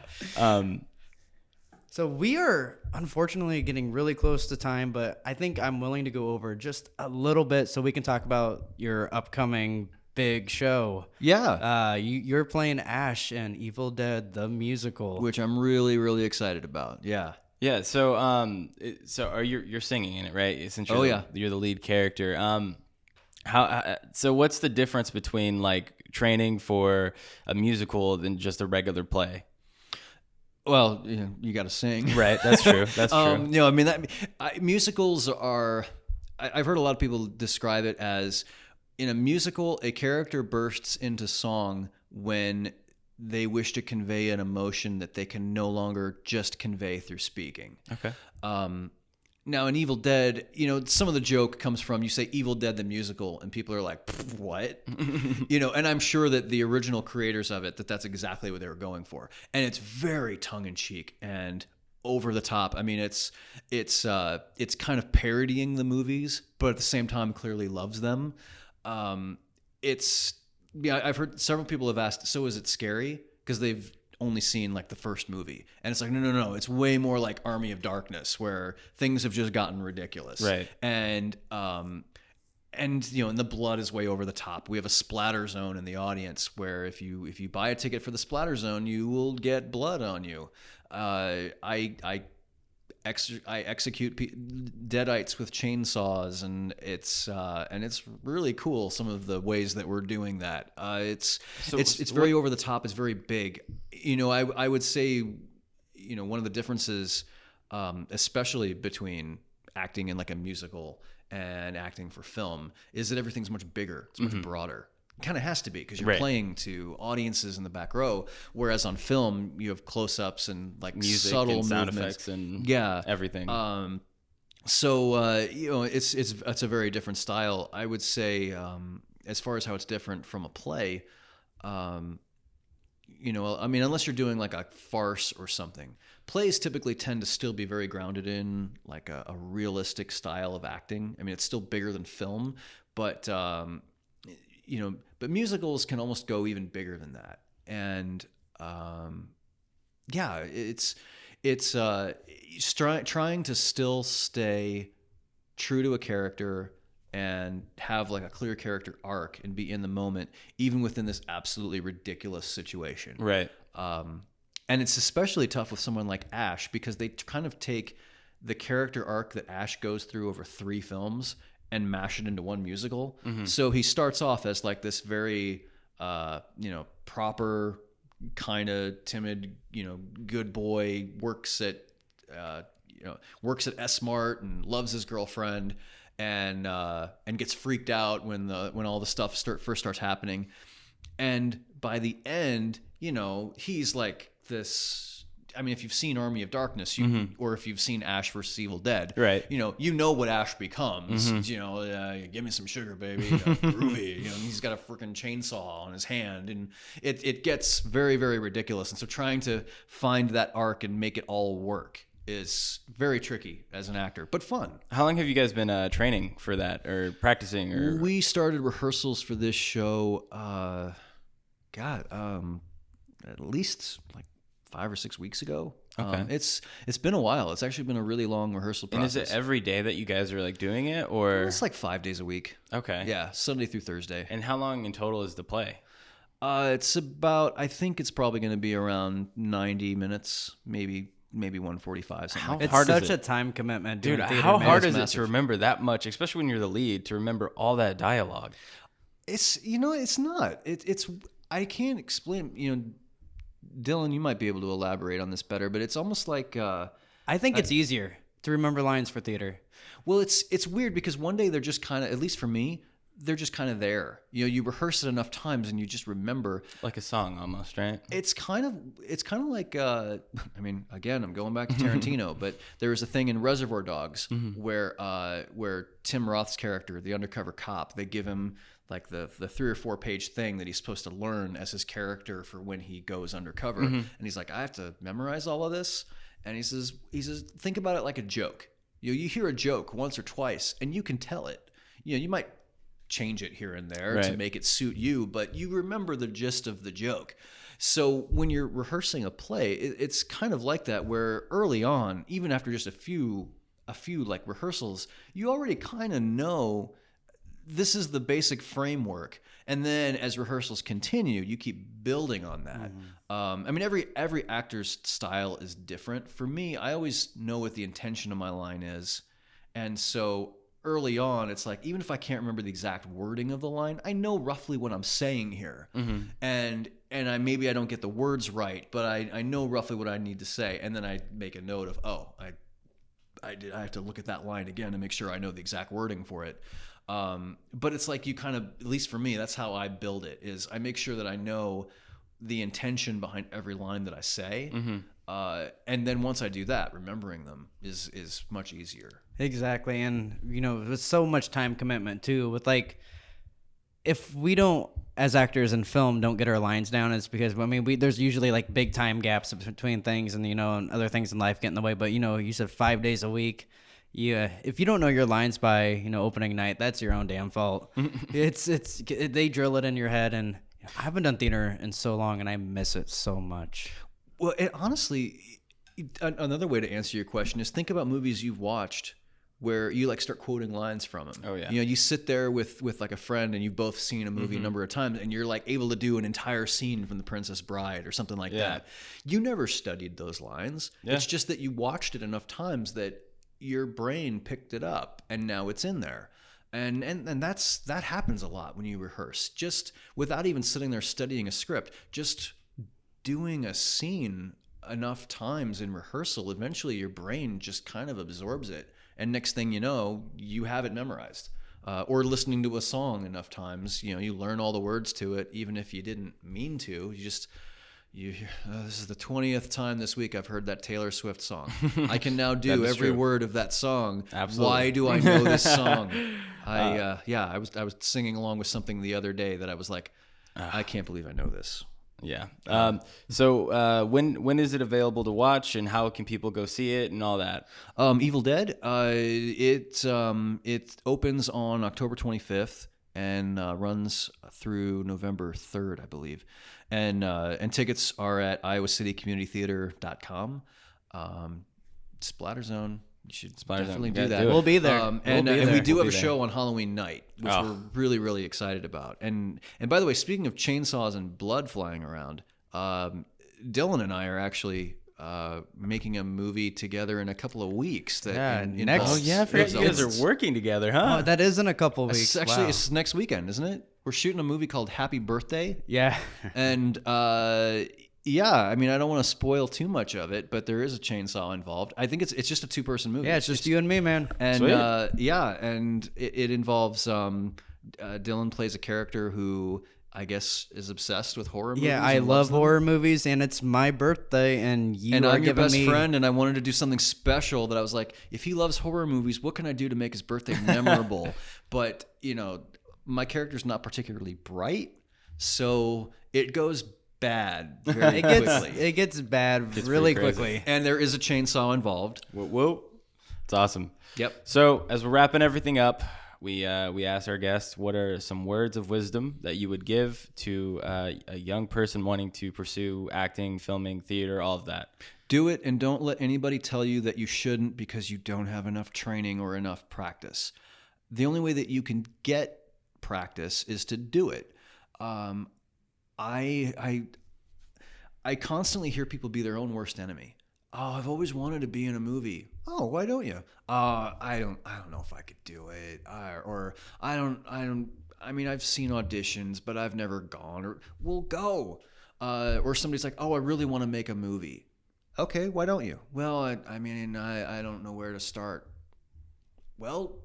S1: So we are unfortunately getting really close to time, but I think I'm willing to go over just a little bit so we can talk about your upcoming big show.
S3: Yeah.
S1: You're playing Ash in Evil Dead the musical.
S3: Which I'm really, really excited about. Yeah.
S2: Yeah. So, so are you're singing in it, right? Since you're you're the lead character. So what's the difference between like training for a musical than just a regular play?
S3: Well, you got to sing.
S2: Right. That's true. That's true.
S3: I mean, musicals are. I've heard a lot of people describe it as, in a musical, a character bursts into song when they wish to convey an emotion that they can no longer just convey through speaking.
S2: Okay.
S3: Now, in Evil Dead, some of the joke comes from, you say Evil Dead the musical, and people are like, what? And I'm sure that the original creators of it, that's exactly what they were going for. And it's very tongue-in-cheek and over the top. I mean, it's kind of parodying the movies, but at the same time clearly loves them. I've heard several people have asked, so is it scary? Because they've only seen like the first movie, and it's like no, it's way more like Army of Darkness, where things have just gotten ridiculous,
S2: right?
S3: And and the blood is way over the top. We have a splatter zone in the audience where if you buy a ticket for the splatter zone, you will get blood on you. I execute deadites with chainsaws, and it's really cool. Some of the ways that we're doing that. It's very over the top. It's very big. I would say, one of the differences, especially between acting in like a musical and acting for film, is that everything's much bigger. It's much broader. It kind of has to be, because you're playing to audiences in the back row, whereas on film you have close-ups and like
S2: music
S3: subtle
S2: and sound
S3: movements
S2: effects and everything.
S3: It's a very different style. I would say, as far as how it's different from a play, I mean, unless you're doing like a farce or something, plays typically tend to still be very grounded in like a realistic style of acting. I mean, it's still bigger than film, but but musicals can almost go even bigger than that. And it's trying to still stay true to a character and have like a clear character arc and be in the moment, even within this absolutely ridiculous situation.
S2: Right.
S3: And it's especially tough with someone like Ash, because they kind of take the character arc that Ash goes through over 3 films and mash it into one musical. Mm-hmm. So he starts off as like this very, proper, kind of timid, good boy, works at S-Mart and loves his girlfriend, and gets freaked out when all the stuff first starts happening. And by the end, he's like this. I mean, if you've seen Army of Darkness, or if you've seen Ash vs. Evil Dead,
S2: right?
S3: You know what Ash becomes. Give me some sugar, baby. Groovy. He's got a freaking chainsaw on his hand, and it gets very, very ridiculous. And so, trying to find that arc and make it all work is very tricky as an actor, but fun.
S2: How long have you guys been training for that, or practicing? Or
S3: we started rehearsals for this show. At least like 5 or 6 weeks ago.
S2: Okay.
S3: It's been a while. It's actually been a really long rehearsal process.
S2: And is it every day that you guys are like doing it, or?
S3: It's like 5 days a week.
S2: Okay.
S3: Yeah, Sunday through Thursday.
S2: And how long in total is the play?
S3: It's about, I think it's probably going to be around 90 minutes, maybe 145. Something like
S1: It's
S3: that.
S1: such a time commitment,
S2: Dude.
S1: doing theater,
S2: How
S1: man.
S2: hard
S3: It's
S2: is it
S3: massive.
S2: to remember that much, especially when you're the lead, to remember all that dialogue?
S3: It's it's not. It's I can't explain. Dylan, you might be able to elaborate on this better, but it's almost like
S1: I think it's easier to remember lines for theater.
S3: well, it's weird because one day they're just kind of, at least for me, they're just kind of there. You rehearse it enough times and you just remember.
S2: Like a song almost, right?
S3: It's kind of like I mean, again, I'm going back to Tarantino, but there was a thing in Reservoir Dogs where Tim Roth's character, the undercover cop, they give him like the 3 or 4 page thing that he's supposed to learn as his character for when he goes undercover. And he's like, I have to memorize all of this. And he says, think about it like a joke. You hear a joke once or twice, and you can tell it. You might change it here and there to
S2: Right.
S3: make it suit you, but you remember the gist of the joke. So when you're rehearsing a play, it's kind of like that, where early on, even after just a few like rehearsals, you already kind of know this is the basic framework. And then as rehearsals continue, you keep building on that. I mean, every actor's style is different. For me, I always know what the intention of my line is. And so early on, it's like, even if I can't remember the exact wording of the line, I know roughly what I'm saying here. And maybe I don't get the words right, but I know roughly what I need to say. And then I make a note of, I have to look at that line again to make sure I know the exact wording for it. But it's like, you kind of, at least for me, that's how I build it, is I make sure that I know the intention behind every line that I say. And then once I do that, remembering them is much easier.
S1: Exactly. And, with so much time commitment too, with like, if we don't, as actors in film, don't get our lines down, it's because, there's usually like big time gaps between things and, and other things in life get in the way. But, you said 5 days a week. Yeah, if you don't know your lines by, opening night, that's your own damn fault. They drill it in your head, and I haven't done theater in so long, and I miss it so much.
S3: Well, and honestly, another way to answer your question is, think about movies you've watched where you like start quoting lines from them.
S2: Oh yeah.
S3: You sit there with like a friend, and you've both seen a movie a number of times, and you're like able to do an entire scene from The Princess Bride or something like that. You never studied those lines.
S2: Yeah.
S3: It's just that you watched it enough times that your brain picked it up, and now it's in there. And that happens a lot when you rehearse, just without even sitting there studying a script, just doing a scene enough times in rehearsal, eventually your brain just kind of absorbs it. And next thing you know, you have it memorized. Or listening to a song enough times, you learn all the words to it, even if you didn't mean to. This is the 20th time this week I've heard that Taylor Swift song. I can now do every word of that song.
S2: Absolutely.
S3: Why do I know this song? I was singing along with something the other day that I was like, I can't believe I know this.
S2: Yeah. So when is it available to watch, and how can people go see it and all that?
S3: Evil Dead. It opens on October 25th and runs through November 3rd, I believe. And tickets are at iowacity.communitytheater.com. Splatter Zone. You should definitely do that.
S1: We'll be there.
S3: And we do have a show on Halloween night, which we're really, really excited about. And by the way, speaking of chainsaws and blood flying around, Dylan and I are actually making a movie together in a couple of weeks.
S1: I
S2: forgot you guys are working together, huh?
S1: Oh, that is in a couple of weeks.
S3: Actually,
S1: Wow.
S3: It's next weekend, isn't it? We're shooting a movie called Happy Birthday.
S1: Yeah.
S3: And I don't want to spoil too much of it, but there is a chainsaw involved. I think it's just a 2-person movie.
S1: Yeah, it's just you and me, man.
S3: And and it involves Dylan plays a character who I guess is obsessed with horror movies.
S1: Yeah, I love horror movies, and it's my birthday, and
S3: I'm your
S1: giving
S3: best
S1: me
S3: friend, and I wanted to do something special that I was like, if he loves horror movies, what can I do to make his birthday memorable? But, my character's not particularly bright, so it goes bad very quickly.
S1: It gets bad
S2: Gets
S1: really
S2: pretty crazy.
S1: quickly.
S3: And there is a chainsaw involved.
S2: Whoa. It's awesome.
S3: Yep.
S2: So as we're wrapping everything up, we asked our guests, what are some words of wisdom that you would give to a young person wanting to pursue acting, filming, theater, all of that?
S3: Do it, and don't let anybody tell you that you shouldn't because you don't have enough training or enough practice. The only way that you can get practice is to do it. I constantly hear people be their own worst enemy. Oh, I've always wanted to be in a movie. Oh, why don't you? I don't know if I could do it. I've seen auditions, but I've never gone. Or we'll go. Or somebody's like, oh, I really want to make a movie. Okay, why don't you? Well, I don't know where to start. Well,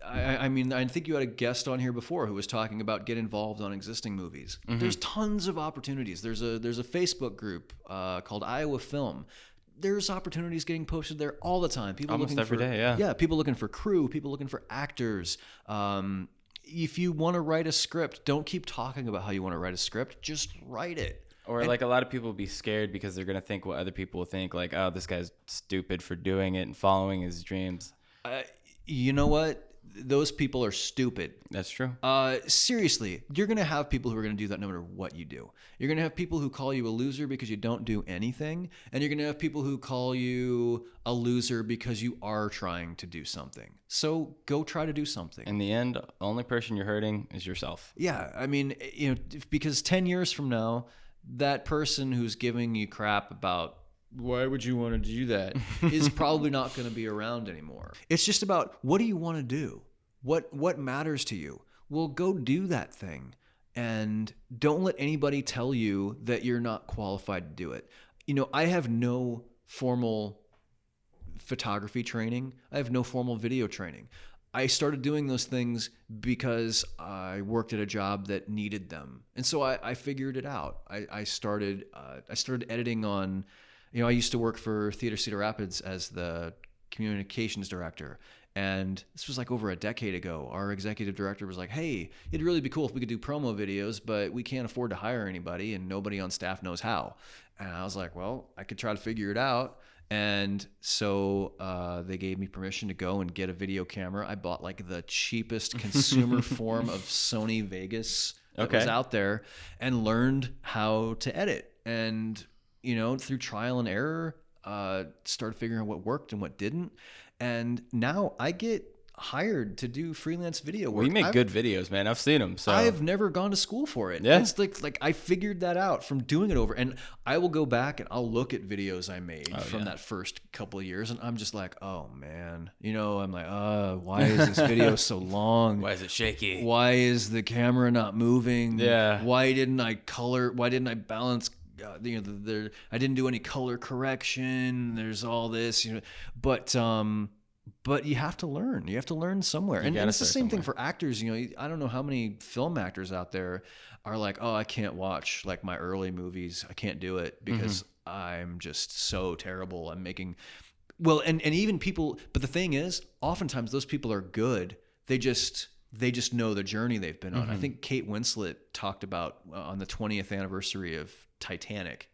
S3: I think you had a guest on here before who was talking about get involved on existing movies. Mm-hmm. There's tons of opportunities. There's a Facebook group called Iowa Film. There's opportunities getting posted there all the time. People
S2: almost
S3: looking
S2: every
S3: for,
S2: day, yeah.
S3: Yeah, people looking for crew, people looking for actors. If you want to write a script, don't keep talking about how you want to write a script. Just write it.
S2: Or like a lot of people will be scared because they're going to think what other people will think. Like, oh, this guy's stupid for doing it and following his dreams.
S3: You know what? Those people are stupid.
S2: That's true.
S3: Seriously, you're going to have people who are going to do that no matter what you do. You're going to have people who call you a loser because you don't do anything. And you're going to have people who call you a loser because you are trying to do something. So go try to do something.
S2: In the end, the only person you're hurting is yourself.
S3: Yeah. I mean, because 10 years from now, that person who's giving you crap about why would you want to do that is probably not going to be around anymore. It's just about, what do you want to do? What matters to you? Well, go do that thing, and don't let anybody tell you that you're not qualified to do it. I have no formal photography training. I have no formal video training. I started doing those things because I worked at a job that needed them. And so I figured it out. I started editing on, I used to work for Cedar Rapids as the communications director. And this was like over a decade ago. Our executive director was like, hey, it'd really be cool if we could do promo videos, but we can't afford to hire anybody and nobody on staff knows how. And I was like, well, I could try to figure it out. And so they gave me permission to go and get a video camera. I bought like the cheapest consumer form of Sony Vegas that was out there, and learned how to edit. And, through trial and error, started figuring out what worked and what didn't. And now I get hired to do freelance video work.
S2: We make good videos, man. I've seen them. So
S3: I've never gone to school for it.
S2: Yeah.
S3: It's like I figured that out from doing it over. And I will go back and I'll look at videos I made from that first couple of years, and I'm just like, oh man. I'm like, why is this video so long?
S2: Why is it shaky?
S3: Why is the camera not moving?
S2: Yeah.
S3: Why didn't I balance? I didn't do any color correction. There's all this, but you have to learn. You have to learn somewhere. And it's the same thing for actors. I don't know how many film actors out there are like, oh, I can't watch like my early movies. I can't do it because I'm just so terrible. I'm making, well, and even people, but the thing is, oftentimes those people are good. They just know the journey they've been on. I think Kate Winslet talked about on the 20th anniversary of Titanic.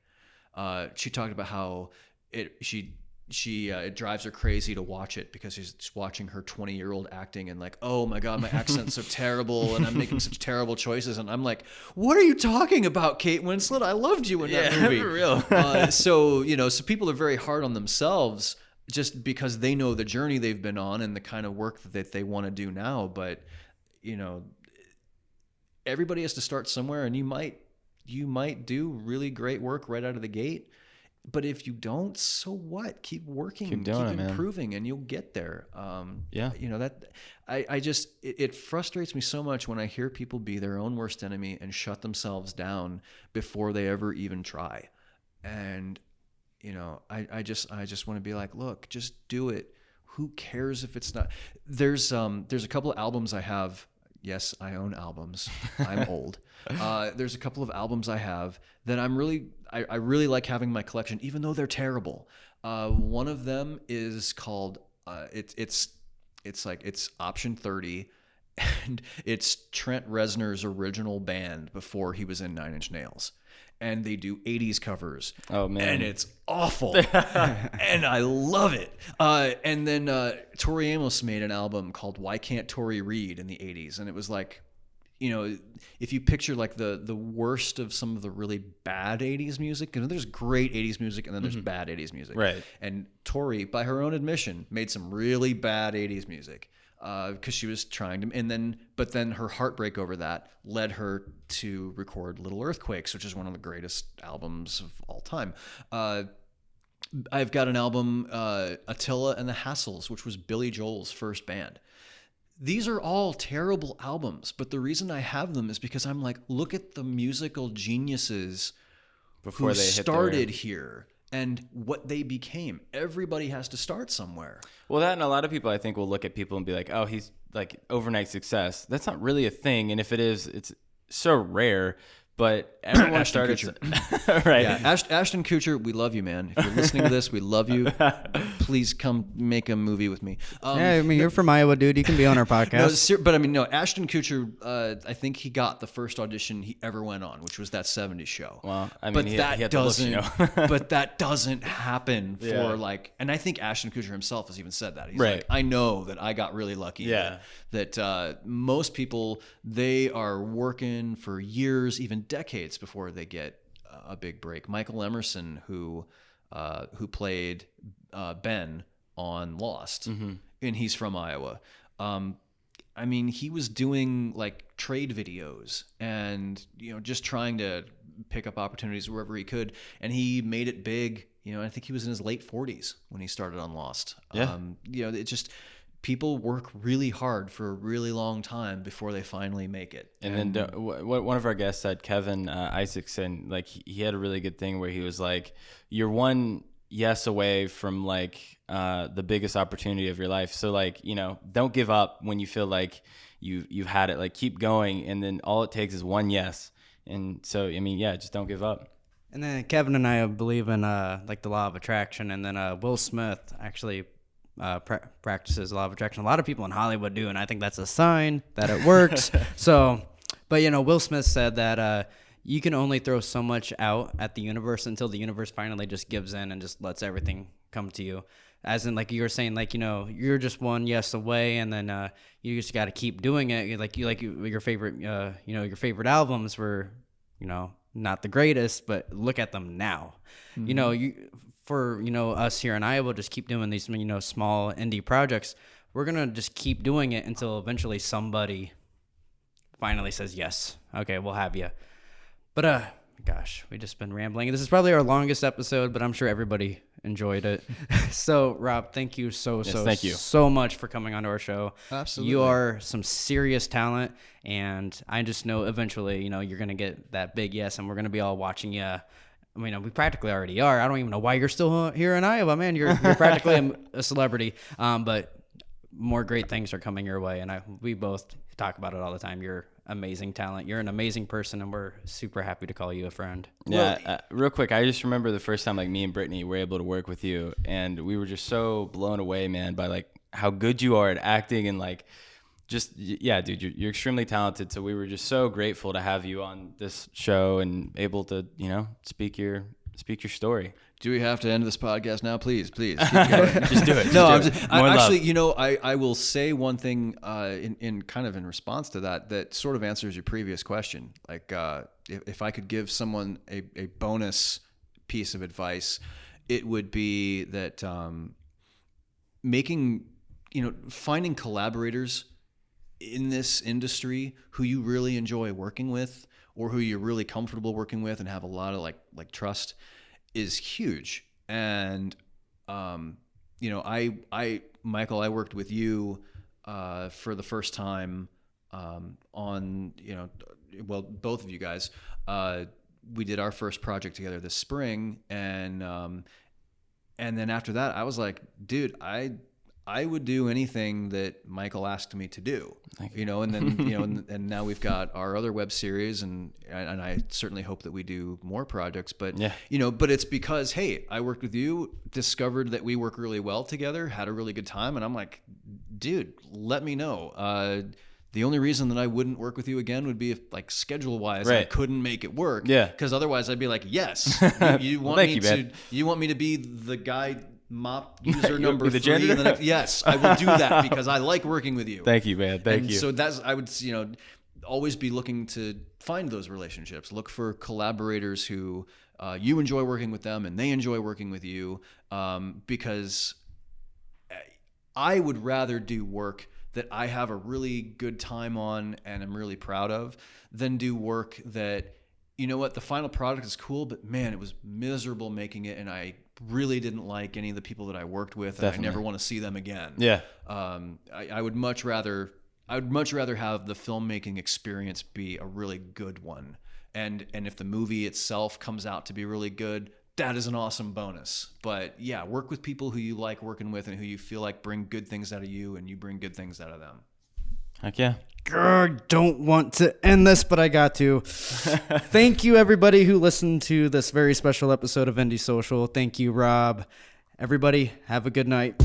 S3: She talked about how it drives her crazy to watch it because she's watching her 20-year-old acting and like, oh my God, my accent's so terrible and I'm making such terrible choices. And I'm like, what are you talking about, Kate Winslet? I loved you in that movie.
S2: For real.
S3: So people are very hard on themselves just because they know the journey they've been on and the kind of work that they want to do now. But, everybody has to start somewhere, and you might do really great work right out of the gate. But if you don't, so what? Keep working, keep improving, and you'll get there. It frustrates me so much when I hear people be their own worst enemy and shut themselves down before they ever even try. And I just want to be like, look, just do it. Who cares if it's not? There's a couple of albums I have. Yes, I own albums. I'm old. There's a couple of albums I have that I really like having in my collection, even though they're terrible. One of them is called it's Option 30, and it's Trent Reznor's original band before he was in Nine Inch Nails. And they do 80s covers. Oh, man. And it's awful. And I love it. And then Tori Amos made an album called Why Can't Tori Read in the 80s. And it was like, if you picture like the worst of some of the really bad 80s music, there's great 80s music and then there's bad 80s music.
S2: Right.
S3: And Tori, by her own admission, made some really bad 80s music. Because she was trying to, but then her heartbreak over that led her to record Little Earthquakes, which is one of the greatest albums of all time. I've got an album, Attila and the Hassles, which was Billy Joel's first band. These are all terrible albums, but the reason I have them is because I'm like, look at the musical geniuses who started here. And what they became. Everybody has to start somewhere.
S2: Well, that, and a lot of people, I think, will look at people and be like, oh, he's like overnight success. That's not really a thing. And if it is, it's so rare. But everyone
S3: Ashton
S2: started right.
S3: Yeah, Ashton Kutcher, we love you, man. If you're listening to this, we love you. Please come make a movie with me.
S1: Yeah, I mean, you're from Iowa, dude. You can be on our podcast.
S3: But I mean, no, Ashton Kutcher, I think he got the first audition he ever went on, which was that 70s show.
S2: Well, I mean,
S3: but
S2: he
S3: that
S2: had the look,
S3: doesn't,
S2: you know.
S3: but that doesn't happen for
S2: Yeah.
S3: like, and I think Ashton Kutcher himself has even said that. He's
S2: Right.
S3: like, I know that I got really lucky.
S2: Yeah.
S3: That most people, they are working for years, even decades before they get a big break. Michael Emerson, who played Ben on Lost, and he's from Iowa. I mean, he was doing like trade videos and, you know, just trying to pick up opportunities wherever he could. And he made it big. You know, I think he was in his late 40s when he started on Lost.
S2: Yeah.
S3: You know, it just, people work really hard for a really long time before they finally make it.
S2: And then one of our guests said, Kevin Isaacson, like he had a really good thing where he was like, you're one yes away from like the biggest opportunity of your life. So like, you know, don't give up when you feel like you've had it. Like keep going, and then all it takes is one yes. And so I mean, yeah, just don't give up.
S1: And then Kevin and I believe in like the law of attraction, and then Will Smith actually practices law of attraction. A lot of people in Hollywood do, and I think that's a sign that it works. So, but you know, Will Smith said that you can only throw so much out at the universe until the universe finally just gives in and just lets everything come to you. As in, like you were saying, like, you know, you're just one yes away, and then you just got to keep doing it. Your favorite, you know, your favorite albums were, you know, not the greatest, but look at them now. Mm-hmm. You know, for us here in Iowa, just keep doing these, you know, small indie projects. We're gonna just keep doing it until eventually somebody finally says yes. Okay, we'll have you. But gosh, we just been rambling. This is probably our longest episode, but I'm sure everybody enjoyed it. So, Rob, thank you so much for coming onto our show.
S3: Absolutely.
S1: You are some serious talent, and I just know eventually, you know, you're going to get that big yes, and we're going to be all watching you. I mean, we practically already are. I don't even know why you're still here in Iowa, man. You're practically a celebrity. But more great things are coming your way, and we both talk about it all the time. You're amazing talent. You're an amazing person, and we're super happy to call you a friend.
S2: Yeah, real quick, I just remember the first time like me and Brittany were able to work with you, and we were just so blown away, man, by like how good you are at acting, and like just, yeah, dude, you're extremely talented. So we were just so grateful to have you on this show and able to, you know, speak your story.
S3: Do we have to end this podcast now? Please keep going.
S2: Just do it.
S3: No, actually, you know, I will say one thing in kind of in response to that sort of answers your previous question. Like, if I could give someone a bonus piece of advice, it would be that finding collaborators in this industry who you really enjoy working with, or who you're really comfortable working with and have a lot of like trust, is huge. And you know, Michael, I worked with you for the first time on, you know, well, both of you guys. We did our first project together this spring, and then after that, I was like, dude, I would do anything that Michael asked me to do, you know, and then, you know, and now we've got our other web series, and I certainly hope that we do more projects, but,
S2: yeah,
S3: you know, but it's because, hey, I worked with you, discovered that we work really well together, had a really good time. And I'm like, dude, let me know. The only reason that I wouldn't work with you again would be if, like, schedule wise, I couldn't make it work.
S2: Yeah.
S3: Because otherwise I'd be like, yes, you want me to be the guy mop user number
S2: the
S3: 3
S2: janitor?
S3: in the next, yes, I will do that because I like working with you.
S2: Thank you, man. Thank you.
S3: So I would, you know, always be looking to find those relationships. Look for collaborators who you enjoy working with them and they enjoy working with you, because I would rather do work that I have a really good time on and I'm really proud of than do work that, you know what, the final product is cool, but man, it was miserable making it, and I really didn't like any of the people that I worked with, and
S2: Definitely.
S3: I never want to see them again.
S2: Yeah.
S3: I would much rather have the filmmaking experience be a really good one, and if the movie itself comes out to be really good, that is an awesome bonus. But yeah, work with people who you like working with and who you feel like bring good things out of you, and you bring good things out of them.
S2: Heck yeah.
S1: Don't want to end this, but I got to. Thank you, everybody who listened to this very special episode of Indie Social. Thank you, Rob. Everybody, have a good night.